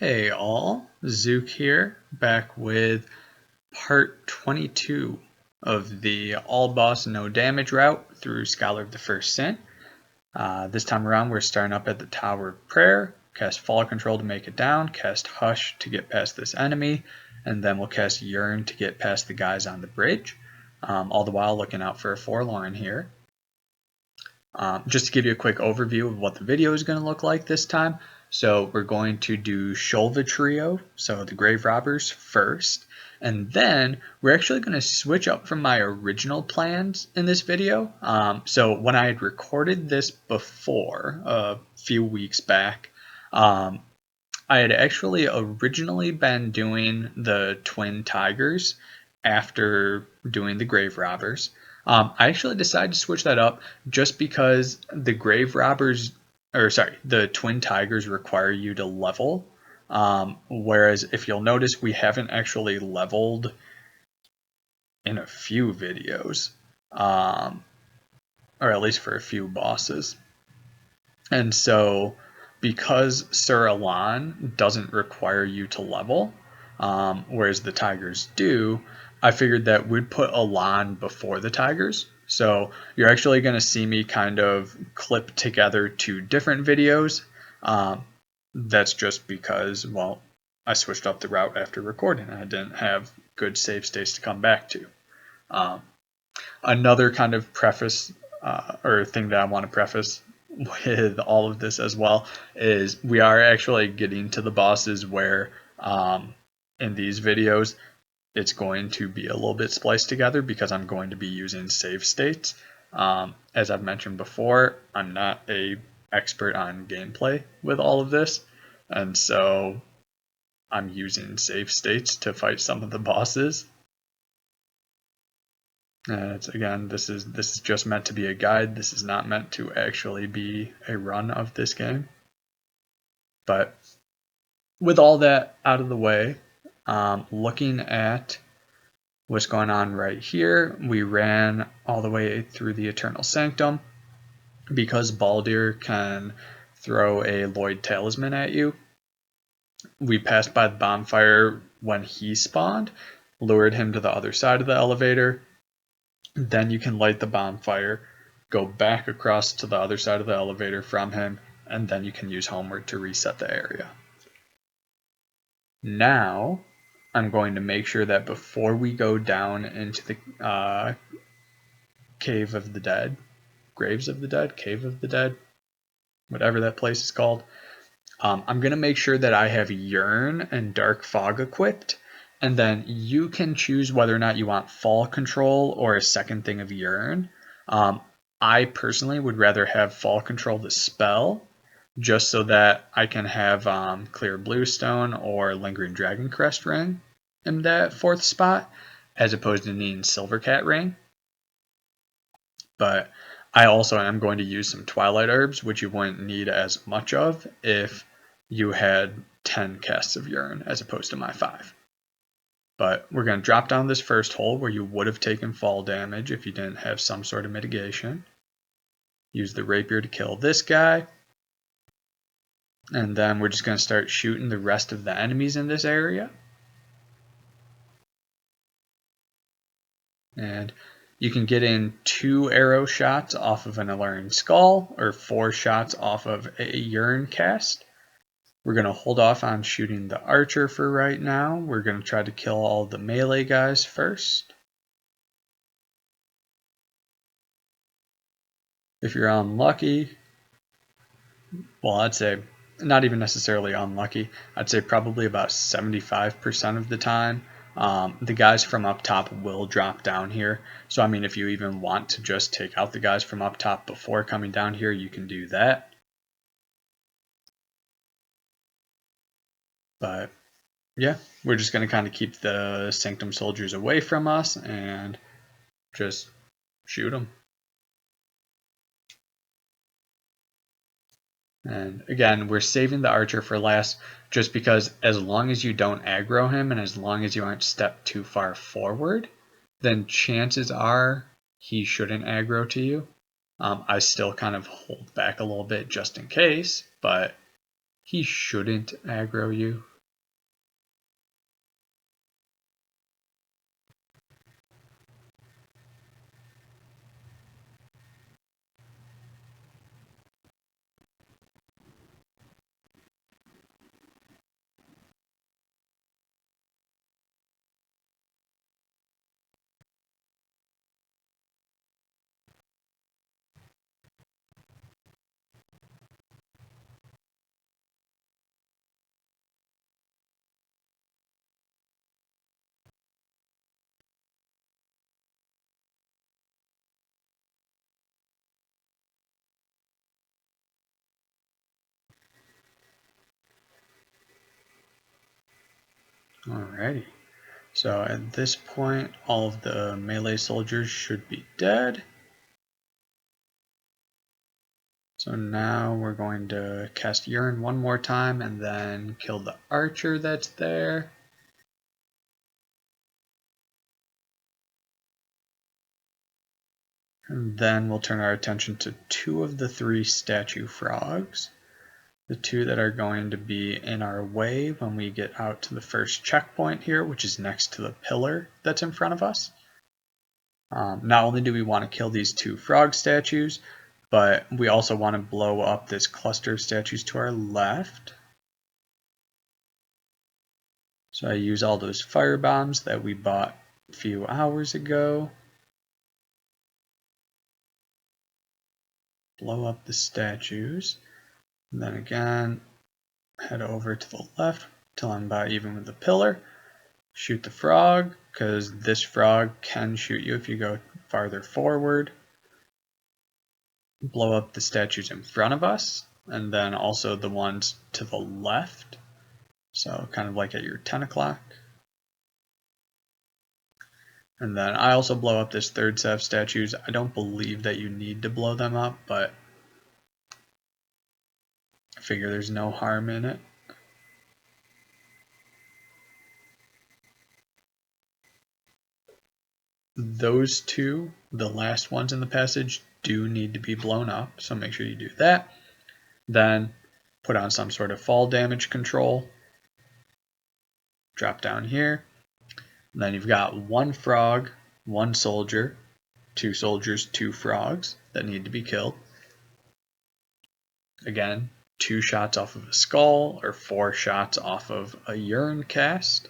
Hey all, Zook here, back with part 22 of the all boss no damage route through Scholar of the First Sin. This time around we're starting up at the Tower of Prayer, cast Fall Control to make it down, cast Hush to get past this enemy, and then we'll cast Yearn to get past the guys on the bridge, all the while looking out for a Forlorn here. Just to give you a quick overview of what the video is going to look like this time. So we're going to do Shulva trio, so the grave robbers first, and then we're actually going to switch up from my original plans in this video. So when I had recorded this before, a few weeks back, I had actually originally been doing the twin tigers after doing the grave robbers. I actually decided to switch that up just because the grave robbers, the twin tigers require you to level. Whereas if you'll notice, we haven't actually leveled in a few videos, or at least for a few bosses. And so because Sir Alonne doesn't require you to level, whereas the tigers do, I figured that we'd put Alonne before the tigers. So you're actually going to see me kind of clip together two different videos. That's just because, well, I switched up the route after recording. I didn't have good save states to come back to. Another kind of preface or thing that I want to preface with all of this as well is we are actually getting to the bosses where in these videos it's going to be a little bit spliced together because I'm going to be using save states. As I've mentioned before, I'm not an expert on gameplay with all of this, and so I'm using save states to fight some of the bosses. Again, this is just meant to be a guide. This is not meant to actually be a run of this game. But with all that out of the way, looking at what's going on right here, we ran all the way through the Eternal Sanctum because Baldur can throw a Lloyd Talisman at you. We passed by the bonfire when he spawned, lured him to the other side of the elevator. Then you can light the bonfire, go back across to the other side of the elevator from him, and then you can use Homeward to reset the area. Now, I'm going to make sure that before we go down into the Cave of the Dead, Graves of the Dead, Cave of the Dead, whatever that place is called, I'm going to make sure that I have Yearn and Dark Fog equipped, and then you can choose whether or not you want Fall Control or a second thing of Yearn. I personally would rather have Fall Control the spell, just so that I can have Clear Bluestone or Lingering Dragon Crest Ring in that fourth spot, as opposed to needing Silvercat Ring. But I also am going to use some Twilight Herbs, which you wouldn't need as much of if you had 10 casts of Yearn as opposed to my 5. But we're going to drop down this first hole where you would have taken fall damage if you didn't have some sort of mitigation. Use the rapier to kill this guy. And then we're just going to start shooting the rest of the enemies in this area. And you can get in 2 arrow shots off of an Alluring Skull or 4 shots off of a Yearn cast. We're going to hold off on shooting the archer for right now. We're going to try to kill all the melee guys first. If you're unlucky, well, I'd say not even necessarily unlucky. I'd say probably about 75% of the time, the guys from up top will drop down here. So, I mean, if you even want to just take out the guys from up top before coming down here, you can do that. But yeah, we're just going to kind of keep the Sanctum soldiers away from us and just shoot them. And again, we're saving the archer for last just because as long as you don't aggro him and as long as you aren't stepped too far forward, then chances are he shouldn't aggro to you. I still kind of hold back a little bit just in case, but He shouldn't aggro you. Alrighty. So at this point, all of the melee soldiers should be dead. So now we're going to cast Urine one more time and then kill the archer that's there. And then we'll turn our attention to 2 of the 3 statue frogs. The 2 that are going to be in our way when we get out to the first checkpoint here, which is next to the pillar that's in front of us. Not only do we want to kill these 2 frog statues, but we also want to blow up this cluster of statues to our left. So I use all those fire bombs that we bought a few hours ago. Blow up the statues. And then again, head over to the left till I'm about even with the pillar. Shoot the frog, because this frog can shoot you if you go farther forward. Blow up the statues in front of us, and then also the ones to the left. So kind of like at your 10 o'clock. And then I also blow up this third set of statues. I don't believe that you need to blow them up, but I figure there's no harm in it. Those 2, the last ones in the passage, do need to be blown up, so make sure you do that. Then put on some sort of fall damage control. Drop down here. And then you've got 1 frog, 1 soldier, 2 soldiers, 2 frogs that need to be killed. Again, 2 shots off of a skull or 4 shots off of a urine cast.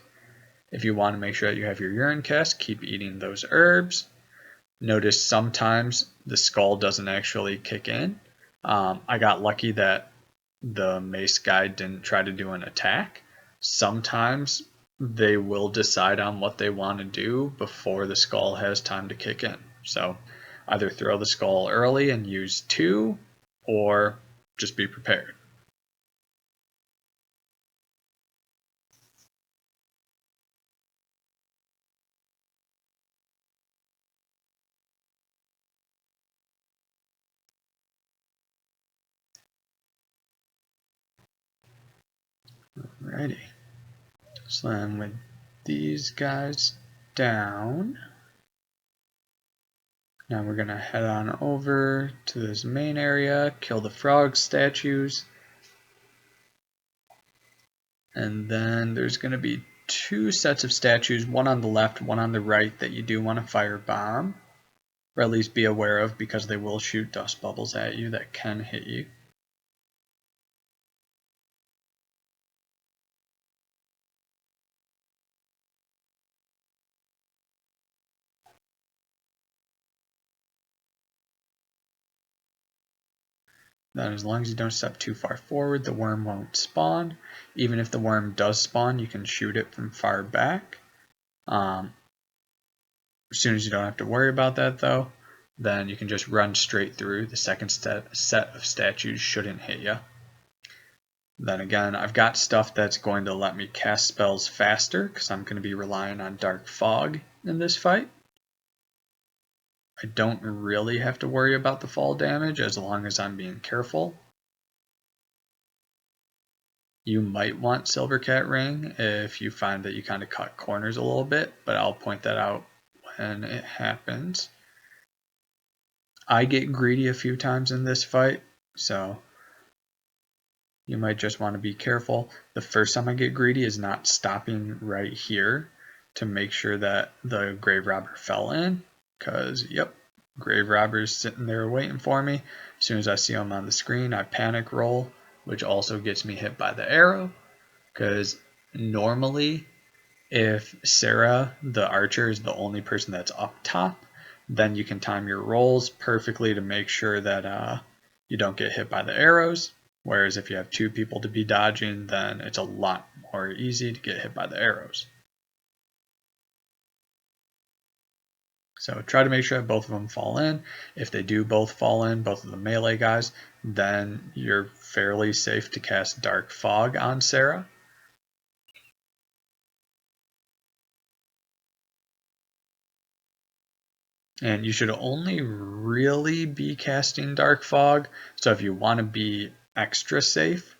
If you want to make sure that you have your urine cast, keep eating those herbs. Notice sometimes the skull doesn't actually kick in. I got lucky that the mace guy didn't try to do an attack. Sometimes they will decide on what they want to do before the skull has time to kick in. So either throw the skull early and use 2, or just be prepared. Alrighty. So then with these guys down, now we're going to head on over to this main area, kill the frog statues, and then there's going to be 2 sets of statues, one on the left, one on the right, that you do want to firebomb, or at least be aware of, because they will shoot dust bubbles at you that can hit you. Then as long as you don't step too far forward, the worm won't spawn. Even if the worm does spawn, you can shoot it from far back. As soon as you don't have to worry about that though, then you can just run straight through. The second set of statues shouldn't hit you. Then again, I've got stuff that's going to let me cast spells faster because I'm going to be relying on Dark Fog in this fight. I don't really have to worry about the fall damage as long as I'm being careful. You might want Silver Cat Ring if you find that you kind of cut corners a little bit, but I'll point that out when it happens. I get greedy a few times in this fight, so you might just want to be careful. The first time I get greedy is not stopping right here to make sure that the grave robber fell in, because yep, grave robber's sitting there waiting for me. As soon as I see him on the screen, I panic roll, which also gets me hit by the arrow, because normally if Sarah, the archer, is the only person that's up top, then you can time your rolls perfectly to make sure that you don't get hit by the arrows. Whereas if you have two people to be dodging, then it's a lot more easy to get hit by the arrows. So try to make sure that both of them fall in. If they do both fall in, both of the melee guys, then you're fairly safe to cast Dark Fog on Sarah. And you should only really be casting Dark Fog. So if you want to be extra safe,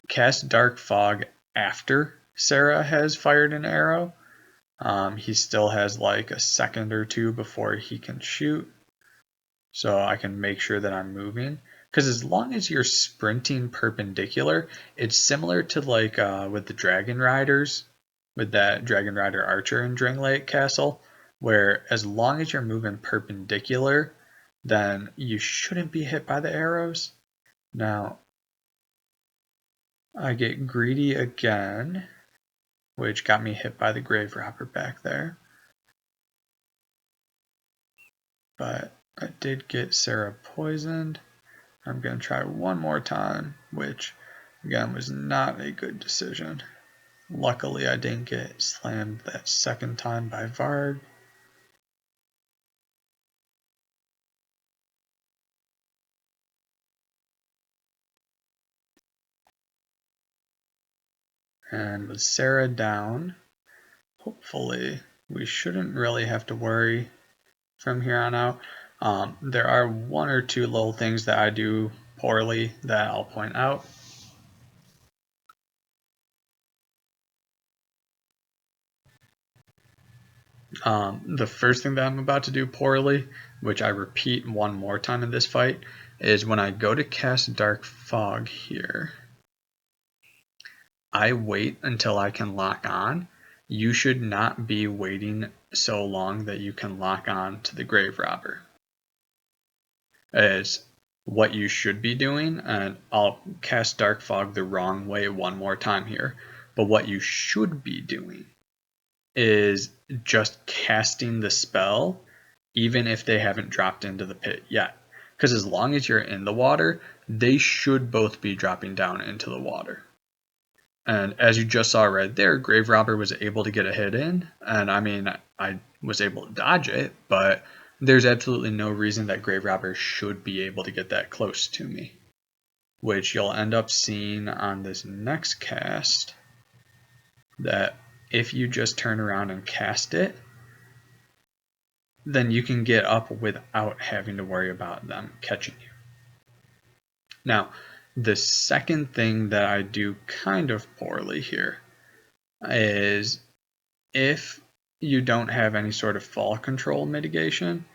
cast Dark Fog after Sarah has fired an arrow. He still has like a second or two before he can shoot. So I can make sure that I'm moving. Because as long as you're sprinting perpendicular, it's similar to like with the Dragon Riders, with that Dragon Rider Archer in Dringlake Castle, where as long as you're moving perpendicular, then you shouldn't be hit by the arrows. Now, I get greedy again, which got me hit by the grave robber back there. But I did get Sarah poisoned. I'm going to try one more time, which again was not a good decision. Luckily, I didn't get slammed that second time by Varg. And with Sarah down, hopefully we shouldn't really have to worry from here on out. There are one or two little things that I do poorly that I'll point out. The first thing that I'm about to do poorly, which I repeat one more time in this fight, is when I go to cast Dark Fog here, I wait until I can lock on. You should not be waiting so long that you can lock on to the grave robber. It's what you should be doing, and I'll cast Dark Fog the wrong way one more time here, but what you should be doing is just casting the spell even if they haven't dropped into the pit yet. Because as long as you're in the water, they should both be dropping down into the water. And as you just saw right there, Grave Robber was able to get a hit in. And I mean, I was able to dodge it, but there's absolutely no reason that Grave Robber should be able to get that close to me. Which you'll end up seeing on this next cast, that if you just turn around and cast it, then you can get up without having to worry about them catching you. Now, the second thing that I do kind of poorly here is if you don't have any sort of fall control mitigation,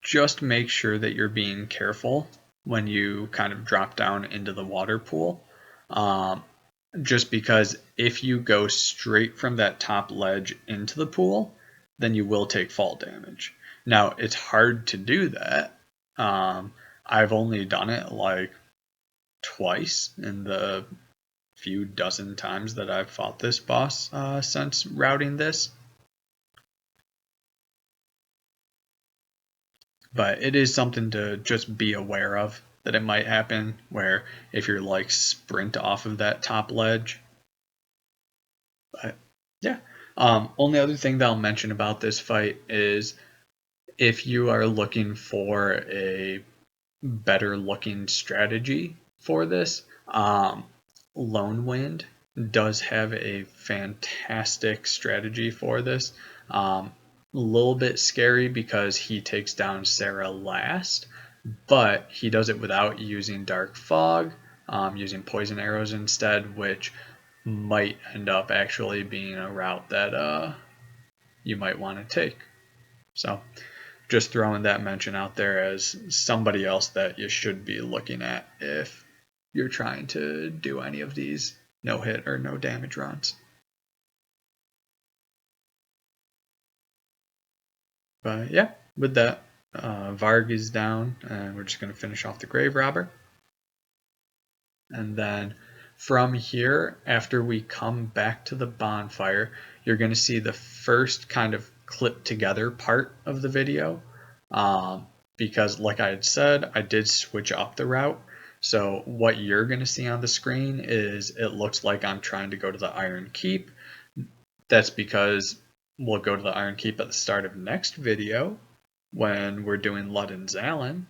just make sure that you're being careful when you kind of drop down into the water pool. Just because if you go straight from that top ledge into the pool, then you will take fall damage. Now, it's hard to do that. I've only done it like twice in the few dozen times that I've fought this boss since routing this. But it is something to just be aware of, that it might happen where if you're like sprint off of that top ledge. But yeah. Only other thing that I'll mention about this fight is if you are looking for a better looking strategy for this, Lone Wind does have a fantastic strategy for this. A little bit scary because he takes down Sarah last, but he does it without using Dark Fog, using poison arrows instead, which might end up actually being a route that you might want to take. So just throwing that mention out there as somebody else that you should be looking at if you're trying to do any of these no hit or no damage runs. But yeah, with that, Varg is down, and we're just going to finish off the Grave Robber. And then from here, after we come back to the bonfire, you're going to see the first kind of clip together part of the video. Because like I had said, I did switch up the route. So what you're going to see on the screen is it looks like I'm trying to go to the Iron Keep. That's because we'll go to the Iron Keep at the start of next video when we're doing Lud and Zalin.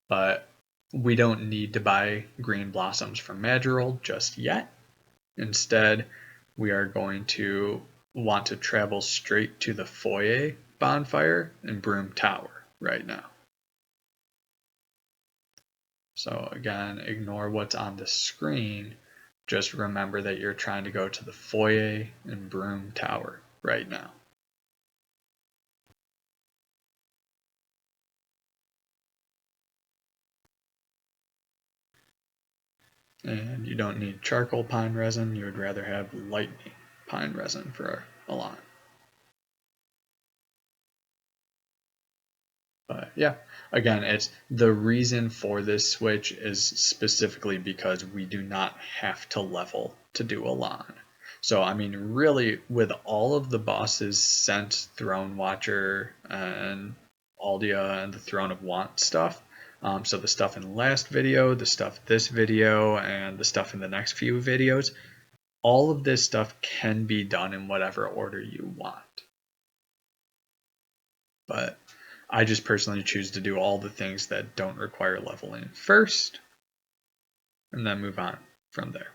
But we don't need to buy green blossoms from Madrigal just yet. Instead, we are going to want to travel straight to the foyer bonfire in Broom Tower right now. So again, ignore what's on the screen. Just remember that you're trying to go to the foyer in Broom Tower right now. And you don't need charcoal pine resin, you would rather have lightning pine resin for Alonne. But yeah, again, it's the reason for this switch is specifically because we do not have to level to do Alonne. So I mean, really, with all of the bosses sent Throne Watcher and Aldia and the Throne of Want stuff, so the stuff in the last video, the stuff this video, and the stuff in the next few videos, all of this stuff can be done in whatever order you want. But I just personally choose to do all the things that don't require leveling first, and then move on from there.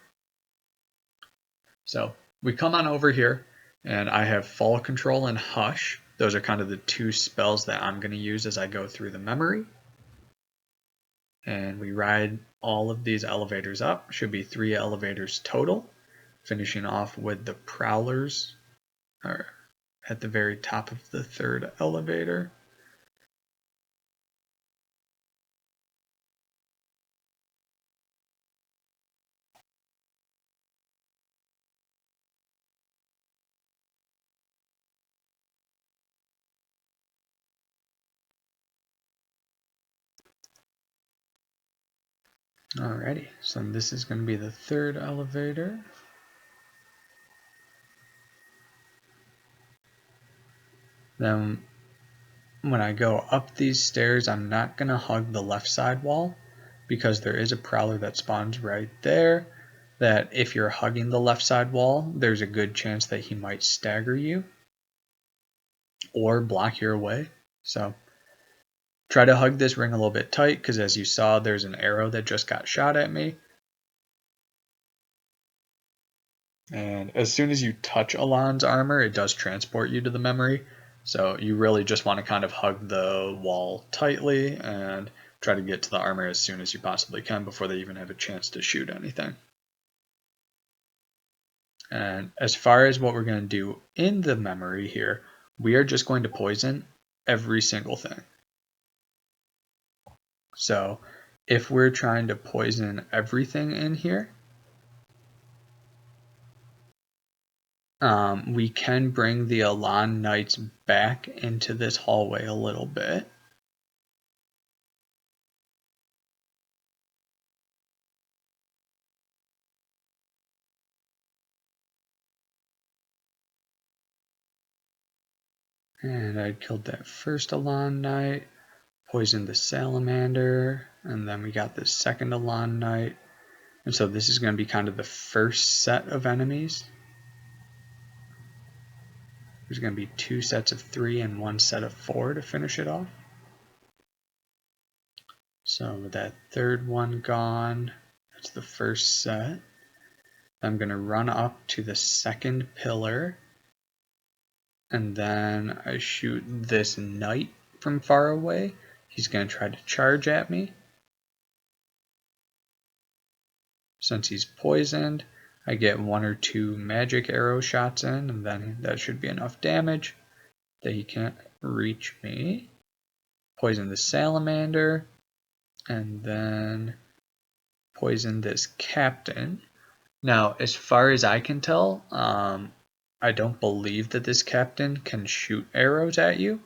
So we come on over here, and I have Fall Control and Hush. Those are kind of the two spells that I'm going to use as I go through the memory. And we ride all of these elevators up. Should be 3 elevators total, finishing off with the Prowlers at the very top of the 3rd elevator. Alrighty, so this is going to be the 3rd elevator. Then when I go up these stairs, I'm not going to hug the left side wall because there is a Prowler that spawns right there that if you're hugging the left side wall, there's a good chance that he might stagger you or block your way. So try to hug this ring a little bit tight because as you saw, there's an arrow that just got shot at me. And as soon as you touch Alonne's armor, it does transport you to the memory. So you really just want to kind of hug the wall tightly and try to get to the armor as soon as you possibly can before they even have a chance to shoot anything. And as far as what we're going to do in the memory here, we are just going to poison every single thing. So if we're trying to poison everything in here, we can bring the Alonne Knights back into this hallway a little bit. And I killed that first Alonne Knight, poisoned the Salamander, and then we got the second Alonne Knight. And so this is going to be kind of the first set of enemies. There's going to be 2 sets of 3 and 1 set of 4 to finish it off. So with that 3rd one gone, that's the first set. I'm going to run up to the 2nd pillar. And then I shoot this knight from far away. He's going to try to charge at me. Since he's poisoned, I get 1 or 2 magic arrow shots in, and then that should be enough damage that he can't reach me. Poison the Salamander, and then poison this captain. Now, as far as I can tell, I don't believe that this captain can shoot arrows at you.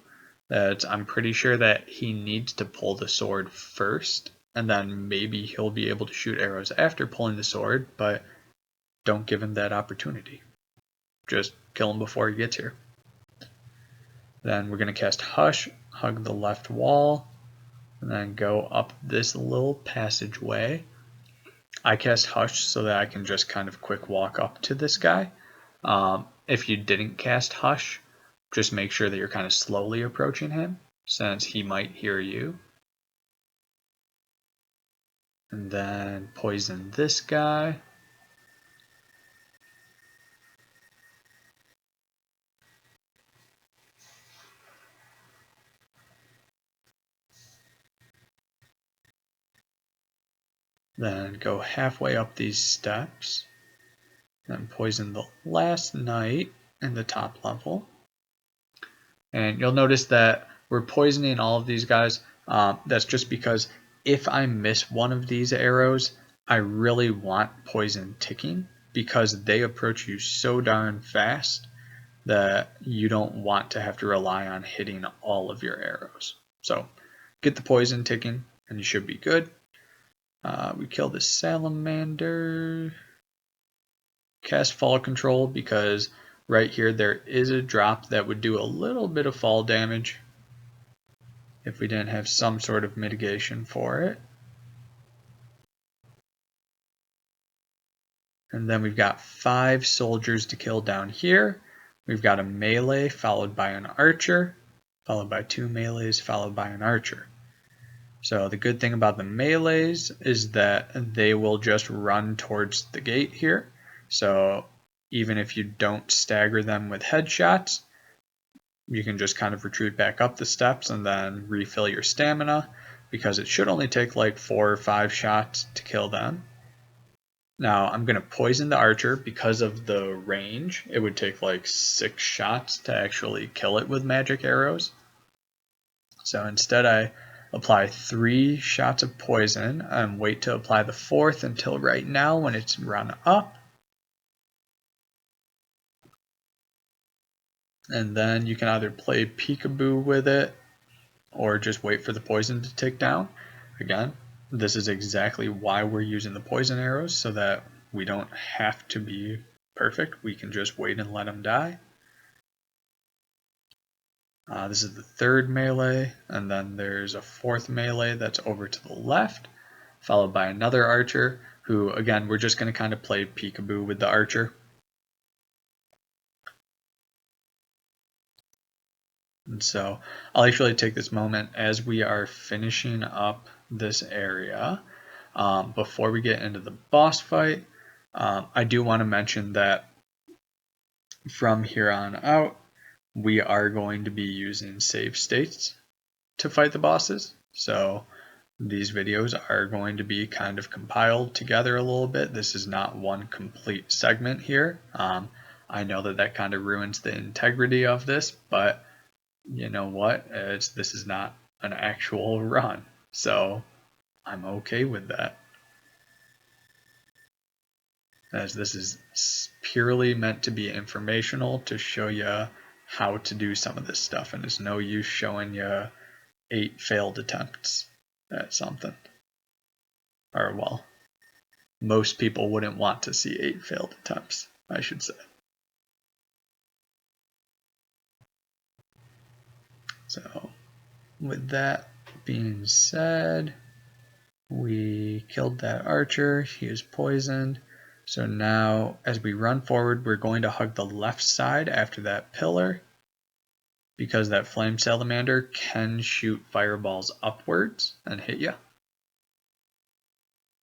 I'm pretty sure that he needs to pull the sword first, and then maybe he'll be able to shoot arrows after pulling the sword, but don't give him that opportunity. Just kill him before he gets here. Then we're going to cast Hush, hug the left wall, and then go up this little passageway. I cast Hush so that I can just kind of quick walk up to this guy. If you didn't cast Hush, just make sure that you're kind of slowly approaching him, since he might hear you. And then poison this guy. Then go halfway up these steps. Then poison the last knight in the top level. And you'll notice that we're poisoning all of these guys. That's just because if I miss one of these arrows, I really want poison ticking, because they approach you so darn fast that you don't want to have to rely on hitting all of your arrows. So get the poison ticking and you should be good. We kill the salamander. Cast fall control, because right here there is a drop that would do a little bit of fall damage if we didn't have some sort of mitigation for it. And then we've got 5 soldiers to kill down here. We've got a melee followed by an archer, followed by 2 melees, followed by an archer. So the good thing about the melees is that they will just run towards the gate here. So even if you don't stagger them with headshots, you can just kind of retreat back up the steps and then refill your stamina, because it should only take like 4 or 5 shots to kill them. Now I'm going to poison the archer because of the range. It would take like 6 shots to actually kill it with magic arrows. So instead I apply 3 shots of poison and wait to apply the 4th until right now when it's run up. And then you can either play peekaboo with it or just wait for the poison to tick down. Again, this is exactly why we're using the poison arrows, so that we don't have to be perfect. We can just wait and let them die. This is the 3rd melee, and then there's a 4th melee that's over to the left, followed by another archer, who, again, we're just going to kind of play peekaboo with the archer. And so I'll actually take this moment as we are finishing up this area. Before we get into the boss fight, I do want to mention that from here on out, we are going to be using save states to fight the bosses. So these videos are going to be kind of compiled together a little bit. This is not one complete segment here. I know that kind of ruins the integrity of this, but you know what? This is not an actual run, so I'm okay with that, as this is purely meant to be informational to show you how to do some of this stuff, and there's no use showing you 8 failed attempts at something. Or, well, most people wouldn't want to see 8 failed attempts, I should say. So, with that being said, we killed that archer. He is poisoned. So now, as we run forward, we're going to hug the left side after that pillar, because that flame salamander can shoot fireballs upwards and hit you.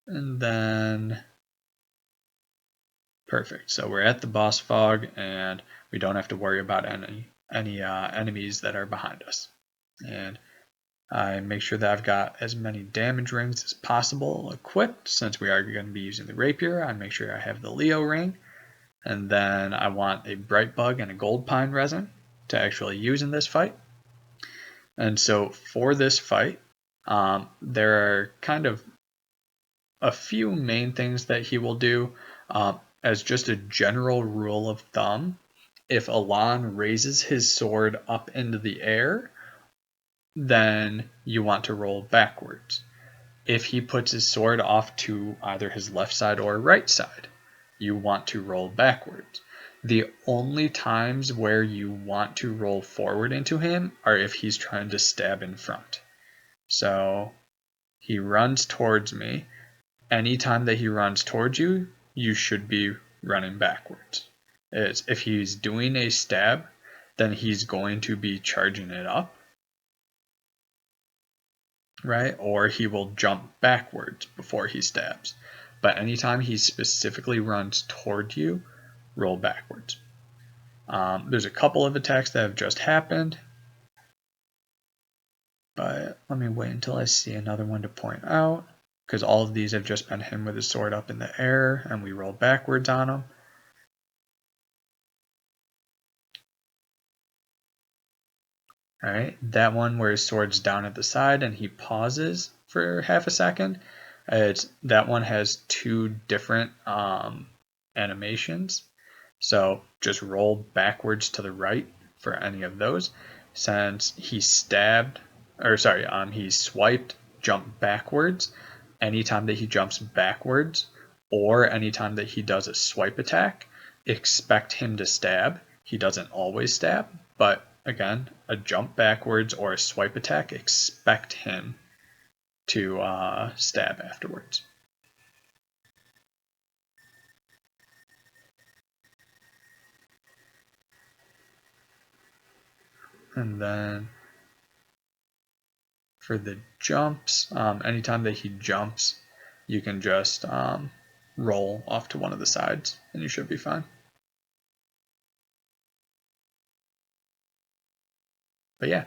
And then, perfect. So we're at the boss fog, and we don't have to worry about any enemies that are behind us. And I make sure that I've got as many damage rings as possible equipped, since we are going to be using the rapier. I make sure I have the Leo ring, and then I want a bright bug and a gold pine resin to actually use in this fight. And so for this fight, there are kind of a few main things that he will do. As just a general rule of thumb, if Alonne raises his sword up into the air, then you want to roll backwards. If he puts his sword off to either his left side or right side, you want to roll backwards. The only times where you want to roll forward into him are if he's trying to stab in front. So he runs towards me. Anytime that he runs towards you, you should be running backwards. If he's doing a stab, then he's going to be charging it up, right? Or he will jump backwards before he stabs. But anytime he specifically runs toward you, roll backwards. There's a couple of attacks that have just happened, but let me wait until I see another one to point out, because all of these have just been him with his sword up in the air, and we roll backwards on him. All right, that one where his sword's down at the side and he pauses for half a second. That one has two different animations. So just roll backwards to the right for any of those. Since he he swiped, jump backwards. Anytime that he jumps backwards, or anytime that he does a swipe attack, expect him to stab. He doesn't always stab, but again, a jump backwards or a swipe attack, expect him to stab afterwards. And then for the jumps, anytime that he jumps, you can just roll off to one of the sides and you should be fine. But yeah,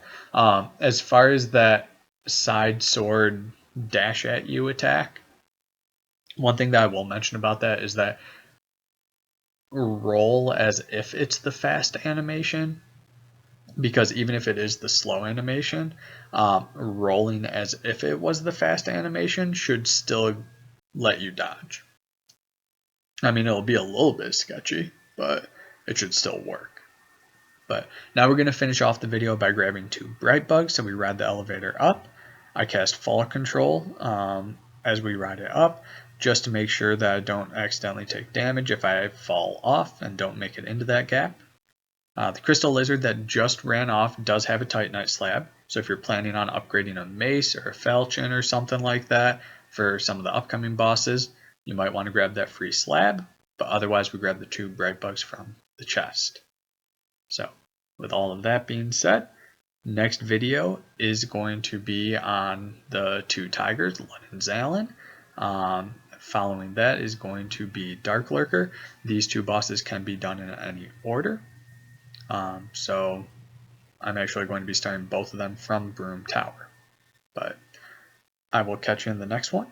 as far as that side sword dash at you attack, one thing that I will mention about that is that roll as if it's the fast animation, because even if it is the slow animation, rolling as if it was the fast animation should still let you dodge. I mean, it'll be a little bit sketchy, but it should still work. But now we're going to finish off the video by grabbing 2 bright bugs. So we ride the elevator up. I cast fall control as we ride it up, just to make sure that I don't accidentally take damage if I fall off and don't make it into that gap. The crystal lizard that just ran off does have a titanite slab, so if you're planning on upgrading a mace or a falchion or something like that for some of the upcoming bosses, you might want to grab that free slab, but otherwise we grab the 2 bright bugs from the chest. So with all of that being said, next video is going to be on the 2 tigers, Alonne and Zalin. Following that is going to be Dark Lurker. These 2 bosses can be done in any order. So I'm actually going to be starting both of them from Broom Tower. But I will catch you in the next one.